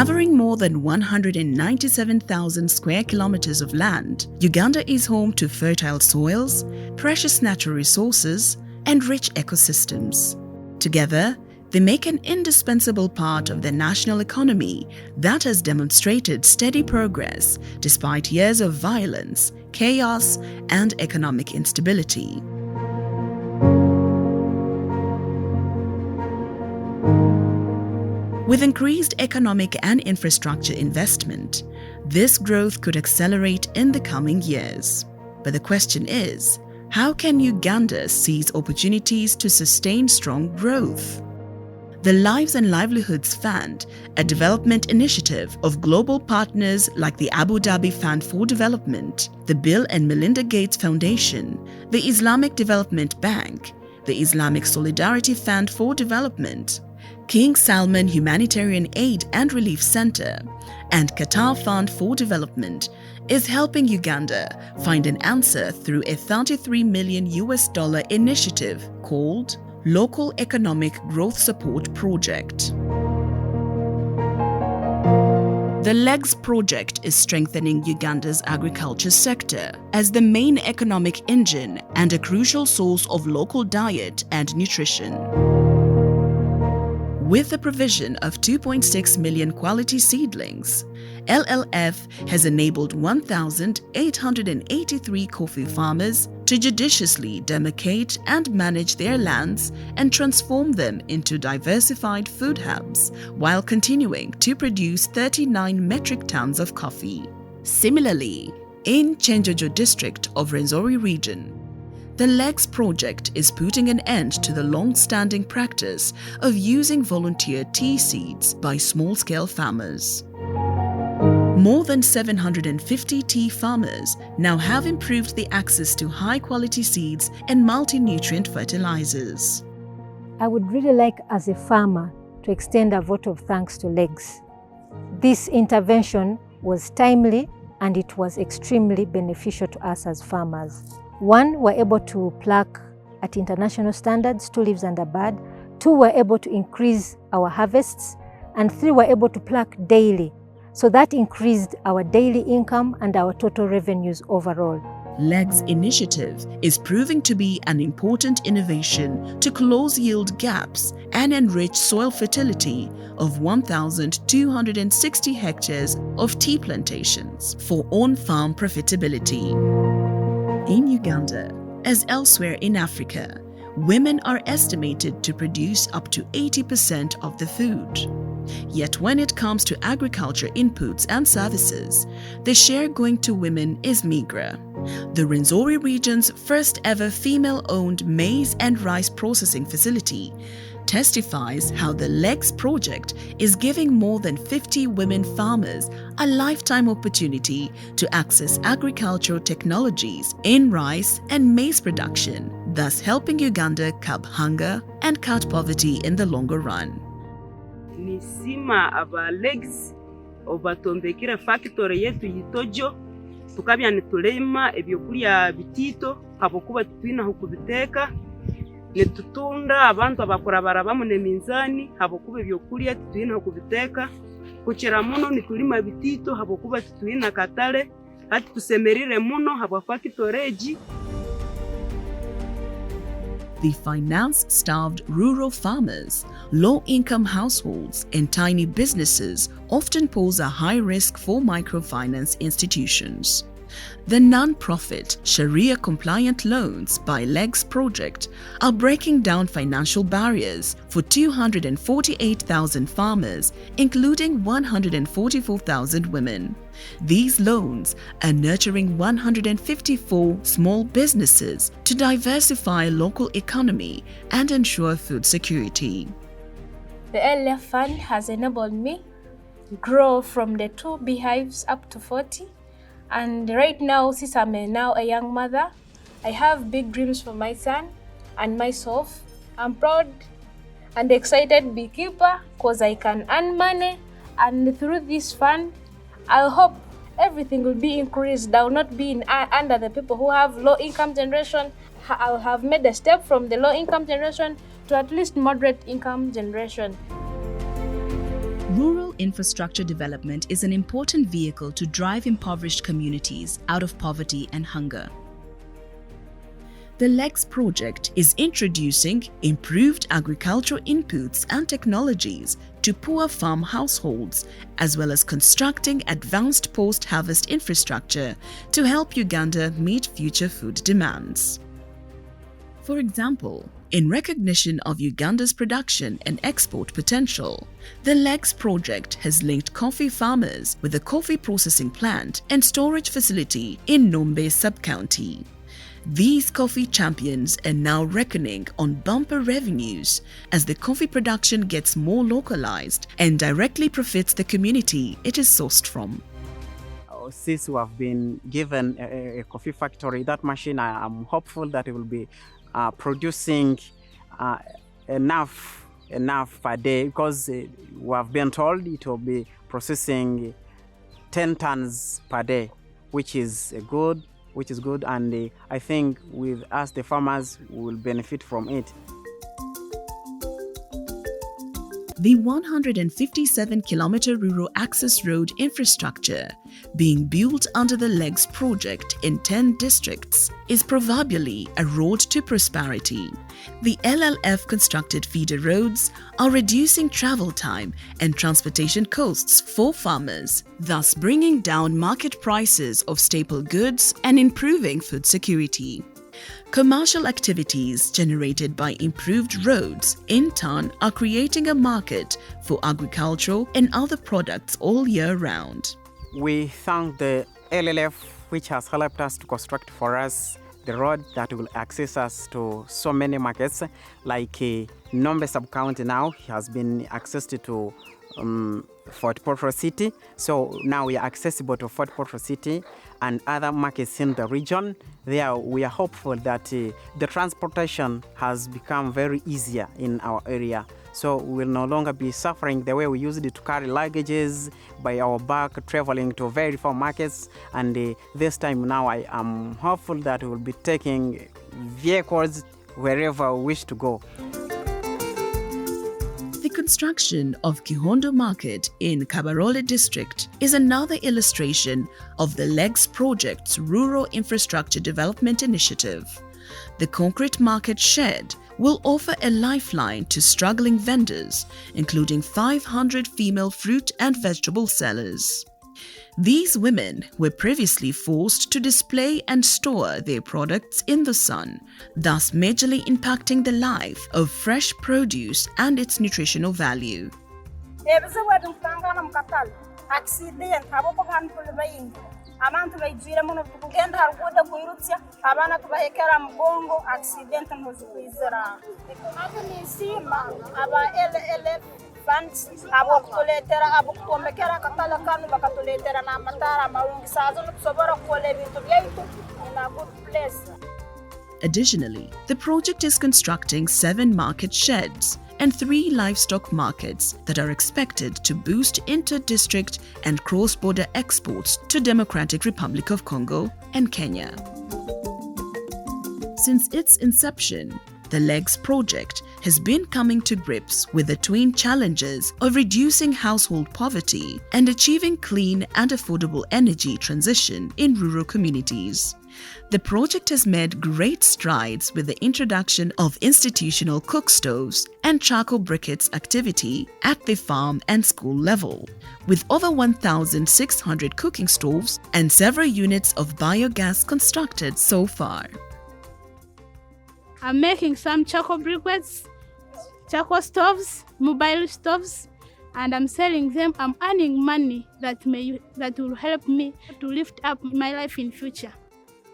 Covering more than 197,000 square kilometers of land, Uganda is home to fertile soils, precious natural resources, and rich ecosystems. Together, they make an indispensable part of the national economy that has demonstrated steady progress despite years of violence, chaos, and economic instability. With increased economic and infrastructure investment, this growth could accelerate in the coming years. But the question is, how can Uganda seize opportunities to sustain strong growth? The Lives and Livelihoods Fund, a development initiative of global partners like the Abu Dhabi Fund for Development, the Bill and Melinda Gates Foundation, the Islamic Development Bank, the Islamic Solidarity Fund for Development, King Salman Humanitarian Aid and Relief Center, and Qatar Fund for Development is helping Uganda find an answer through a $33 million initiative called Local Economic Growth Support Project. The LEGS project is strengthening Uganda's agriculture sector as the main economic engine and a crucial source of local diet and nutrition. With the provision of 2.6 million quality seedlings, LLF has enabled 1,883 coffee farmers to judiciously demarcate and manage their lands and transform them into diversified food hubs while continuing to produce 39 metric tons of coffee. Similarly, in Chenjojo district of Rwenzori region, the LEGS project is putting an end to the long-standing practice of using volunteer tea seeds by small-scale farmers. More than 750 tea farmers now have improved the access to high-quality seeds and multi-nutrient fertilizers. I would really like, as a farmer, to extend a vote of thanks to LEGS. This intervention was timely and it was extremely beneficial to us as farmers. One, we're able to pluck at international standards, 2 leaves and a bud. 2, we're able to increase our harvests. And 3, we're able to pluck daily. So that increased our daily income and our total revenues overall. LEGS initiative is proving to be an important innovation to close yield gaps and enrich soil fertility of 1,260 hectares of tea plantations for on-farm profitability. In Uganda, as elsewhere in Africa, women are estimated to produce up to 80% of the food. Yet when it comes to agriculture inputs and services, the share going to women is meager. The Rwenzori region's first ever female-owned maize and rice processing facility testifies how the LEGS project is giving more than 50 women farmers a lifetime opportunity to access agricultural technologies in rice and maize production, thus helping Uganda curb hunger and cut poverty in the longer run. Nisima aba LEGS obatombekira factory yetu yitojo tukabya nitulema ebyokulya bitito habokuba twina hukubiteka netutunda abantu abakora baraba ne minzani habokuba ebyokulya twina hukubiteka kuchira muno nitulima bitito habokuba twina katale hati tusemerire muno habo factory. The finance-starved rural farmers, low-income households, and tiny businesses often pose a high risk for microfinance institutions. The non-profit Sharia-compliant loans by LEGS project are breaking down financial barriers for 248,000 farmers, including 144,000 women. These loans are nurturing 154 small businesses to diversify local economy and ensure food security. The LF fund has enabled me grow from the 2 beehives up to 40. And right now, since I'm now a young mother, I have big dreams for my son and myself. I'm proud and excited beekeeper because I can earn money, and through this fund, I hope everything will be increased. I will not be under the people who have low income generation. I will have made a step from the low income generation to at least moderate income generation. Rural infrastructure development is an important vehicle to drive impoverished communities out of poverty and hunger. The LEGS project is introducing improved agricultural inputs and technologies to poor farm households, as well as constructing advanced post-harvest infrastructure to help Uganda meet future food demands. For example, in recognition of Uganda's production and export potential, the LEGS project has linked coffee farmers with a coffee processing plant and storage facility in Nombe sub-county. These coffee champions are now reckoning on bumper revenues as the coffee production gets more localized and directly profits the community it is sourced from. Since we have been given a coffee factory, that machine, I'm hopeful that it will be producing enough per day, because we have been told it will be processing 10 tons per day, which is good, and I think with us, the farmers, will benefit from it. The 157-kilometer rural access road infrastructure being built under the LEGS project in 10 districts is proverbially a road to prosperity. The LLF-constructed feeder roads are reducing travel time and transportation costs for farmers, thus bringing down market prices of staple goods and improving food security. Commercial activities generated by improved roads, in turn, are creating a market for agricultural and other products all year round. We thank the LLF, which has helped us to construct for us the road that will access us to so many markets, like Nombe sub-county now has been accessed to Fort Portal City. So now we are accessible to Fort Portal City and other markets in the region. There we are hopeful that the transportation has become very easier in our area. So we will no longer be suffering the way we used to carry luggages by our back, traveling to very far markets. And this time now I am hopeful that we will be taking vehicles wherever we wish to go. The construction of Kihondo Market in Kabarole district is another illustration of the LEGS project's Rural Infrastructure Development Initiative. The concrete market shed will offer a lifeline to struggling vendors, including 500 female fruit and vegetable sellers. These women were previously forced to display and store their products in the sun, thus majorly impacting the life of fresh produce and its nutritional value. abantu bayijira muno kugenda harukuda kuirutya abana tubahekera mgongo accident ntuzikwizera abo nisima aba LLF funds abo kutuletera abo kuomekera katala kanu bakatuletera na matara marungi sazo ntusobora kukola ibintu byaitu in a good place. Additionally, the project is constructing 7 market sheds and 3 livestock markets that are expected to boost inter-district and cross-border exports to Democratic Republic of Congo and Kenya. Since its inception, the LEGS project has been coming to grips with the twin challenges of reducing household poverty and achieving clean and affordable energy transition in rural communities. The project has made great strides with the introduction of institutional cook stoves and charcoal briquettes activity at the farm and school level, with over 1,600 cooking stoves and several units of biogas constructed so far. I'm making some charcoal briquettes, charcoal stoves, mobile stoves, and I'm selling them. I'm earning money that will help me to lift up my life in future.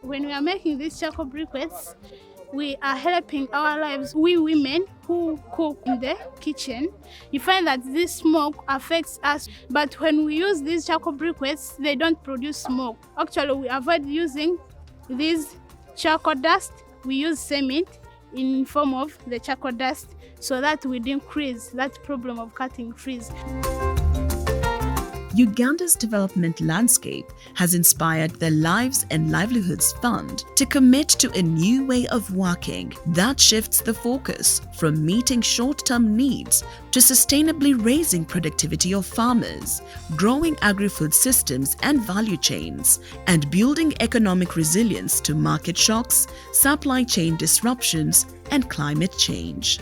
When we are making these charcoal briquettes, we are helping our lives. We women who cook in the kitchen, you find that this smoke affects us. But when we use these charcoal briquettes, they don't produce smoke. Actually, we avoid using these charcoal dust. We use cement in form of the charcoal dust so that we decrease that problem of cutting trees. Uganda's development landscape has inspired the Lives and Livelihoods Fund to commit to a new way of working that shifts the focus from meeting short-term needs to sustainably raising productivity of farmers, growing agri-food systems and value chains, and building economic resilience to market shocks, supply chain disruptions, and climate change.